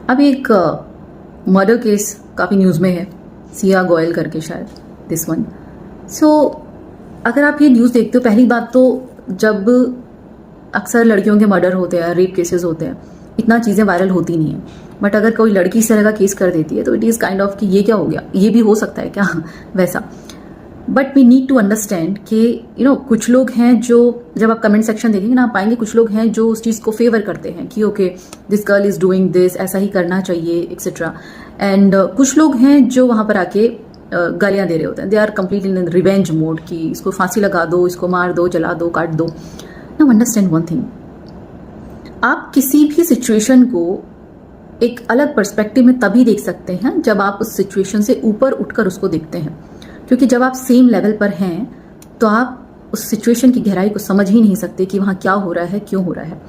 अब एक murder case काफ़ी न्यूज़ में है, सिया गोयल करके शायद दिस वन। सो अगर आप ये न्यूज़ देखते हो, पहली बात तो जब अक्सर लड़कियों के मर्डर होते हैं, रेप केसेस होते हैं, इतना चीज़ें वायरल होती नहीं है। बट अगर कोई लड़की इस तरह का केस कर देती है तो इट इज़ काइंड ऑफ कि ये क्या हो गया, ये भी हो सकता है क्या वैसा। But we need to understand कि कुछ लोग हैं जो, जब आप कमेंट सेक्शन देखेंगे ना, आप पाएंगे कुछ लोग हैं जो उस चीज़ को फेवर करते हैं कि okay this girl is doing this, ऐसा ही करना चाहिए एक्सेट्रा। एंड कुछ लोग हैं जो वहाँ पर आके गालियाँ दे रहे होते हैं। They are completely in revenge mode कि इसको फांसी लगा दो, इसको मार दो, जला दो, काट दो। नाउ अंडरस्टैंड वन थिंग, आप किसी भी सिचुएशन को एक अलग पर्सपेक्टिव में तभी देख सकते हैं जब आप उस सिचुएशन से ऊपर उठकर उसको देखते हैं। क्योंकि जब आप सेम लेवल पर हैं तो आप उस सिचुएशन की गहराई को समझ ही नहीं सकते कि वहाँ क्या हो रहा है, क्यों हो रहा है।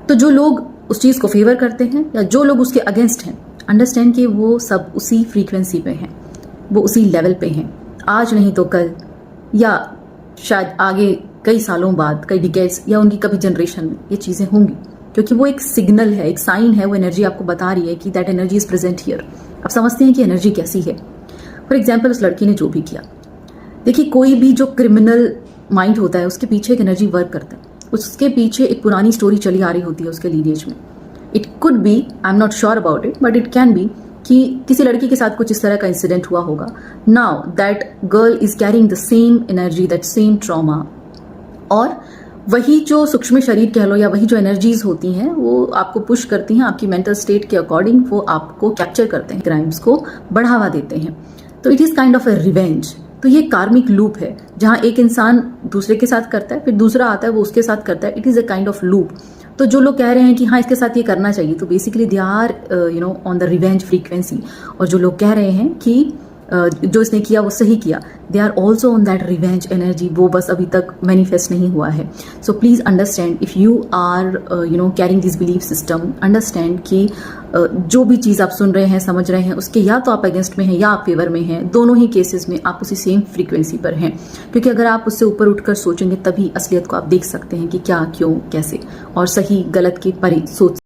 तो जो लोग उस चीज़ को फेवर करते हैं या जो लोग उसके अगेंस्ट हैं, अंडरस्टैंड कि वो सब उसी फ्रीक्वेंसी पे हैं, वो उसी लेवल पे हैं। आज नहीं तो कल, या शायद आगे कई सालों बाद, कई डिकेड्स, या उनकी कभी जनरेशन में ये चीज़ें होंगी। क्योंकि वो एक सिग्नल है, एक साइन है, वो एनर्जी आपको बता रही है कि that energy is present here. आप समझते हैं कि एनर्जी कैसी है। फॉर एग्जाम्पल, उस लड़की ने जो भी किया, देखिए कोई भी जो क्रिमिनल माइंड होता है उसके पीछे एक एनर्जी वर्क करता है, उसके पीछे एक पुरानी स्टोरी चली आ रही होती है उसके लीनिएज में। It could be, I am not sure about it, but it can be कि किसी लड़की के साथ कुछ इस तरह का इंसिडेंट हुआ होगा। Now that girl is carrying the same energy, that same trauma, और वही जो सूक्ष्म शरीर कह लो या वही जो एनर्जीज होती हैं वो आपको पुश करती हैं, आपकी मेंटल स्टेट के अकॉर्डिंग वो आपको कैप्चर करते हैं, क्राइम्स को बढ़ावा देते हैं। तो it is kind of A revenge. तो ये कार्मिक लूप है जहाँ एक इंसान दूसरे के साथ करता है, फिर दूसरा आता है वो उसके साथ करता है। It is a kind of loop. तो जो लोग कह रहे हैं कि हाँ इसके साथ ये करना चाहिए, तो basically they are on the revenge frequency. और जो लोग कह रहे हैं कि जो इसने किया वो सही किया, they are also on that revenge energy. वो बस अभी तक मैनिफेस्ट नहीं हुआ है। So please understand, if you are carrying this belief system, understand कि जो भी चीज़ आप सुन रहे हैं, समझ रहे हैं, उसके या तो आप अगेंस्ट में हैं या आप फेवर में हैं। दोनों ही केसेस में आप उसी सेम फ्रीक्वेंसी पर हैं। क्योंकि अगर आप उससे ऊपर उठकर सोचेंगे तभी असलियत को आप देख सकते हैं कि क्या, क्यों, कैसे, और सही गलत के परे सोच